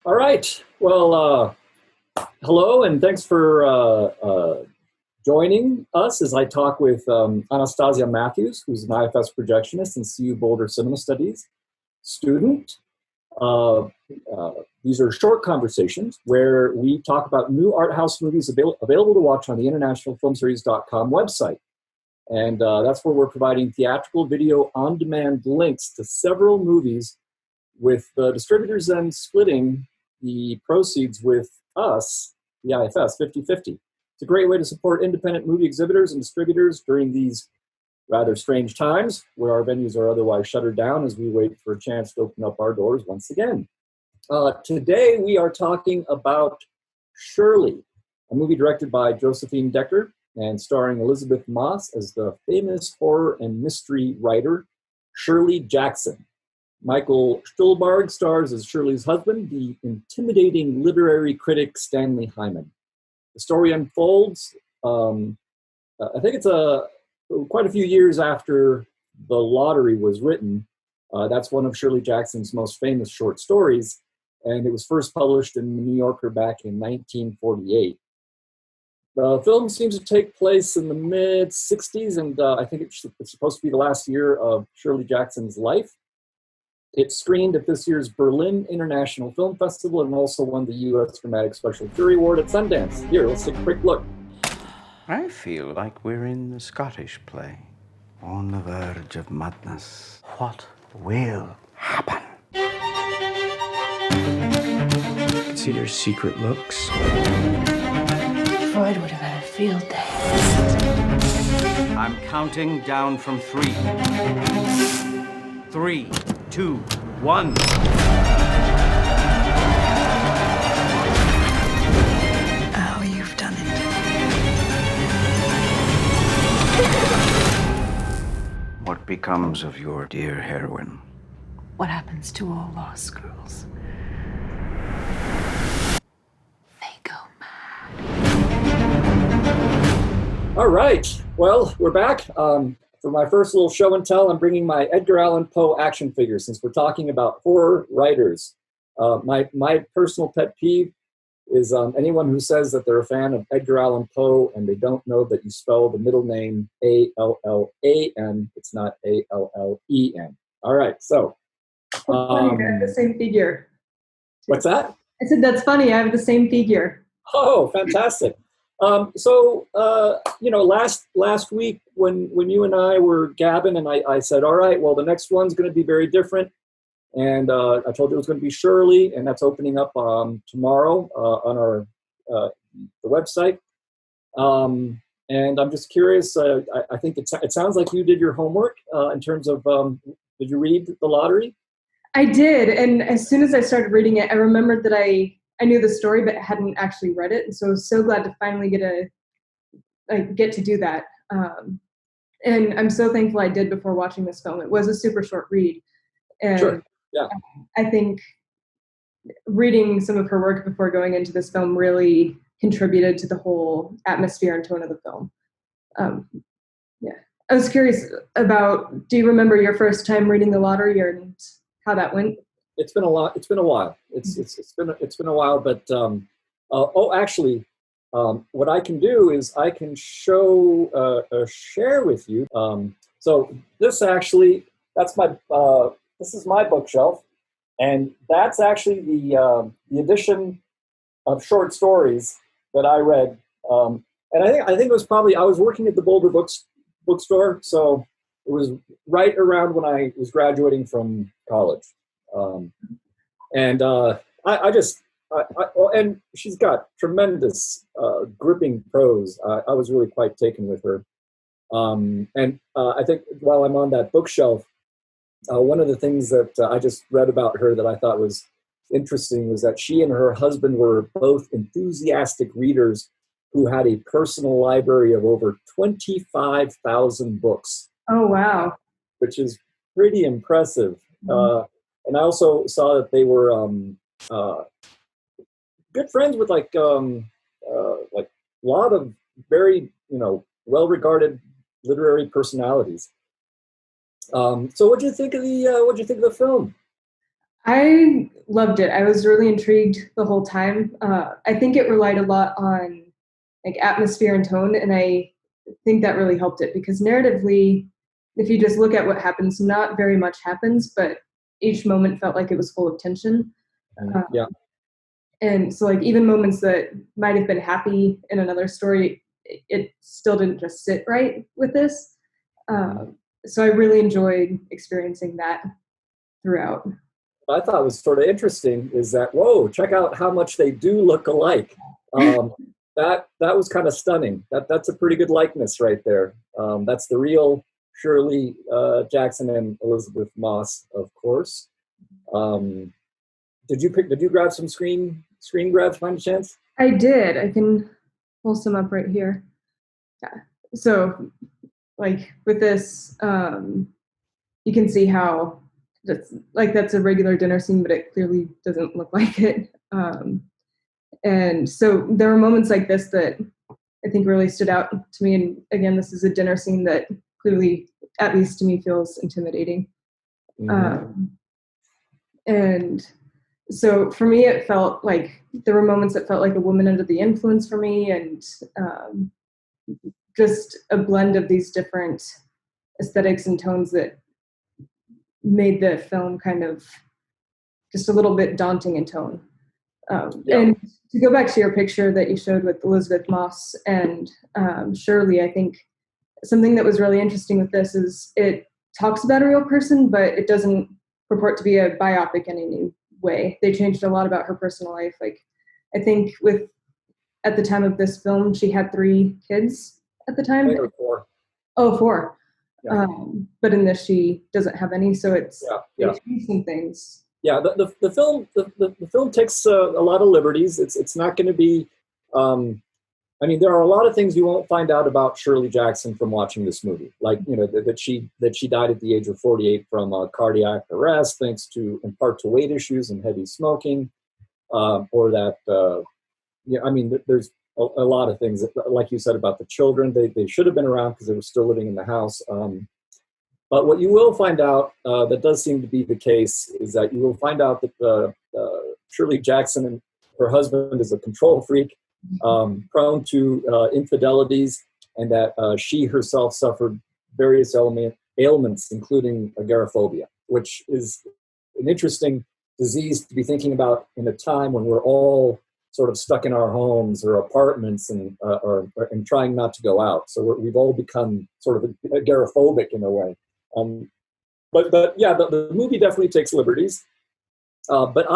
All right. Well, hello, and thanks for joining us as I talk with Anastasia Matthews, who's an IFS projectionist and CU Boulder Cinema Studies student. Uh, uh, these are short conversations where we talk about new art house movies available to watch on the internationalfilmseries.com website. And that's where we're providing theatrical video on demand links to several movies with the distributors then splitting the proceeds with us, the IFS, 50-50. It's a great way to support independent movie exhibitors and distributors during these rather strange times where our venues are otherwise shuttered down as we wait for a chance to open up our doors once again. Today we are talking about Shirley, a movie directed by Josephine Decker and starring Elizabeth Moss as the famous horror and mystery writer Shirley Jackson. Michael Stuhlbarg stars as Shirley's husband, the intimidating literary critic Stanley Hyman. The story unfolds, I think it's quite a few years after The Lottery was written. That's one of Shirley Jackson's most famous short stories, and it was first published in The New Yorker back in 1948. The film seems to take place in the mid-60s, and I think it's supposed to be the last year of Shirley Jackson's life. It screened at this year's Berlin International Film Festival and also won the U.S. Dramatic Special Jury Award at Sundance. Here, let's take a quick look. I feel like we're in the Scottish play, on the verge of madness. What will happen? See their secret looks. Freud would have had a field day. I'm counting down from 3. 3, 2, 1. Oh, you've done it. What becomes of your dear heroine? What happens to all lost girls? They go mad. All right, well, we're back. For my first little show and tell, I'm bringing my Edgar Allan Poe action figure since we're talking about horror writers. My personal pet peeve is anyone who says that they're a fan of Edgar Allan Poe and they don't know that you spell the middle name Allan. It's not Allen. All right, so. That's funny, I have the same figure. What's that? I said, that's funny, I have the same figure. Oh, fantastic. Last week when you and I were gabbing and I said, all right, well, the next one's going to be very different. And I told you it was going to be Shirley, and that's opening up tomorrow on our the website. And I'm just curious, I think it sounds like you did your homework in terms of, did you read The Lottery? I did, and as soon as I started reading it, I remembered that I knew the story but hadn't actually read it, and so I was so glad to finally get to do that. And I'm so thankful I did before watching this film. It was a super short read, and Sure. Yeah. I think reading some of her work before going into this film really contributed to the whole atmosphere and tone of the film. Yeah, I was curious about, do you remember your first time reading The Lottery and how that went? It's been a lot. It's been a while. It's been a while. But actually, what I can do is I can share with you. So this actually, this is my bookshelf, and that's actually the edition of short stories that I read. And I think it was probably, I was working at the Boulder bookstore, so it was right around when I was graduating from college. And she's got tremendous gripping prose. I was really quite taken with her. I think while I'm on that bookshelf, one of the things that I just read about her that I thought was interesting was that she and her husband were both enthusiastic readers who had a personal library of over 25,000 books. Oh, wow. Which is pretty impressive. Mm-hmm. And I also saw that they were good friends with like a lot of very, well-regarded literary personalities. So what do you think of the film? I loved it. I was really intrigued the whole time. I think it relied a lot on like atmosphere and tone, and I think that really helped it because narratively, if you just look at what happens, not very much happens, but each moment felt like it was full of tension. Yeah. And so, like, even moments that might have been happy in another story, it still didn't just sit right with this. So I really enjoyed experiencing that throughout. What I thought was sort of interesting is that, whoa, check out how much they do look alike. That was kind of stunning. That's a pretty good likeness right there. That's the real Shirley Jackson and Elizabeth Moss, of course. Did you grab some screen grabs by any chance? I did. I can pull some up right here. Yeah. So, like with this, you can see how that's a regular dinner scene, but it clearly doesn't look like it. And so there were moments like this that I think really stood out to me. And again, this is a dinner scene that clearly, at least to me, feels intimidating. And so for me, it felt like there were moments that felt like a woman under the influence for me, and just a blend of these different aesthetics and tones that made the film kind of just a little bit daunting in tone. And to go back to your picture that you showed with Elizabeth Moss and Shirley, I think something that was really interesting with this is it talks about a real person, but it doesn't purport to be a biopic in any way. They changed a lot about her personal life. Like, I think at the time of this film, she had 3 kids at the time. 4. Oh, 4. Yeah. But in this, she doesn't have any, so it's some things. Yeah, the film takes a lot of liberties. It's not going to be. I mean, there are a lot of things you won't find out about Shirley Jackson from watching this movie, like that she died at the age of 48 from cardiac arrest, thanks to in part to weight issues and heavy smoking, or that. I mean, there's a lot of things that, like you said about the children. They should have been around because they were still living in the house. But what you will find out, that does seem to be the case, is that you will find out that Shirley Jackson and her husband is a control freak, prone to infidelities, and that she herself suffered various ailments, including agoraphobia, which is an interesting disease to be thinking about in a time when we're all sort of stuck in our homes or apartments and trying not to go out. So we've all become sort of agoraphobic in a way. But yeah, the movie definitely takes liberties. But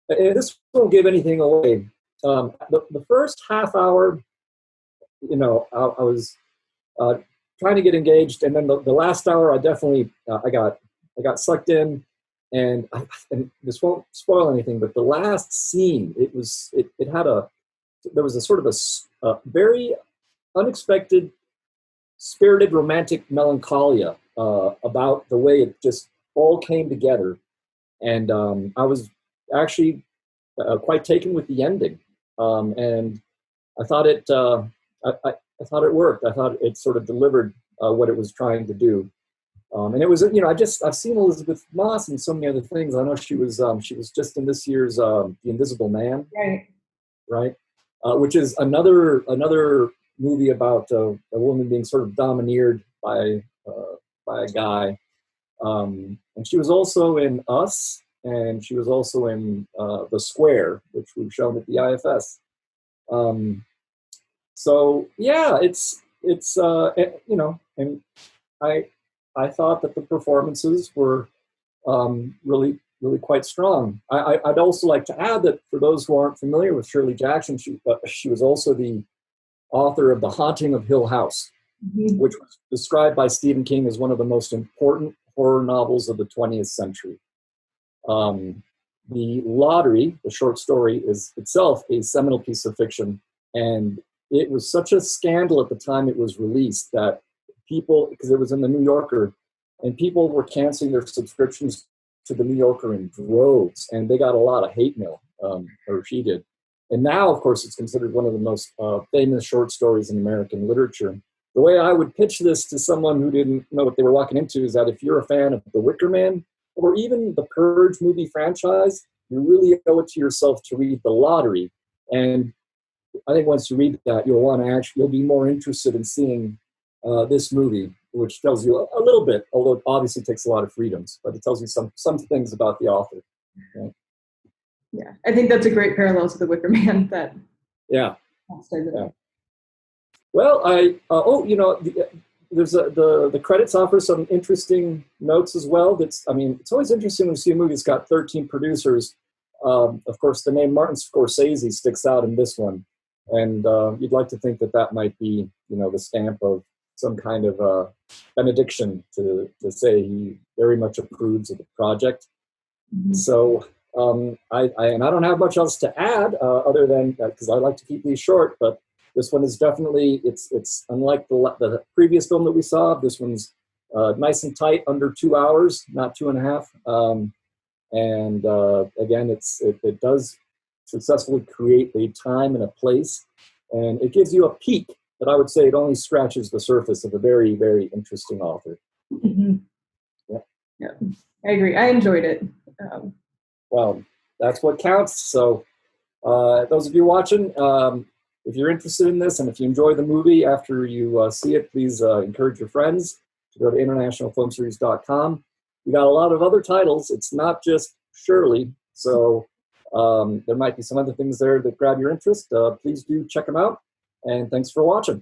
this won't give anything away. The first half hour, I was trying to get engaged, and then the last hour, I definitely I got sucked in, and this won't spoil anything. But the last scene, there was a sort of a very unexpected, spirited romantic melancholia about the way it just all came together, and I was actually quite taken with the ending, and I thought it I thought it worked. I thought it sort of delivered what it was trying to do, and it was I've seen Elizabeth Moss and so many other things. I know she was just in this year's The Invisible Man, right, which is another movie about a woman being sort of domineered by a guy, and she was also in Us, and she was also in The Square, which we've shown at the IFS. So yeah, it's and I thought that the performances were really quite strong. I'd also like to add that for those who aren't familiar with Shirley Jackson, she was also the author of The Haunting of Hill House, which was described by Stephen King as one of the most important horror novels of the 20th century. The Lottery, the short story, is itself a seminal piece of fiction, and it was such a scandal at the time it was released that people, because it was in the New Yorker, and people were canceling their subscriptions to the New Yorker in droves, and they got a lot of hate mail, or she did. And now, of course, it's considered one of the most famous short stories in American literature. The way I would pitch this to someone who didn't know what they were walking into is that if you're a fan of The Wicker Man, or even the Purge movie franchise, you really owe it to yourself to read The Lottery. And I think once you read that, you'll be more interested in seeing this movie, which tells you a little bit, although it obviously takes a lot of freedoms, but it tells you some things about the author. Yeah, yeah. I think that's a great parallel to The Wicker Man. That yeah. Yeah. Well, there's the credits offer some interesting notes as well. It's always interesting when you see a movie that's got 13 producers. Of course, the name Martin Scorsese sticks out in this one, and you'd like to think that might be, the stamp of some kind of benediction to say he very much approves of the project. Mm-hmm. So I don't have much else to add other than because I like to keep these short, but this one is definitely, it's unlike the previous film that we saw. This one's nice and tight, under 2 hours, not 2.5. And again, it does successfully create a time and a place, and it gives you a peek. But I would say it only scratches the surface of a very, very interesting author. Mm-hmm. Yeah, I agree. I enjoyed it. Well, that's what counts. So those of you watching, if you're interested in this and if you enjoy the movie after you see it, please encourage your friends to go to internationalfilmseries.com. We got a lot of other titles. It's not just Shirley. So there might be some other things there that grab your interest. Please do check them out. And thanks for watching.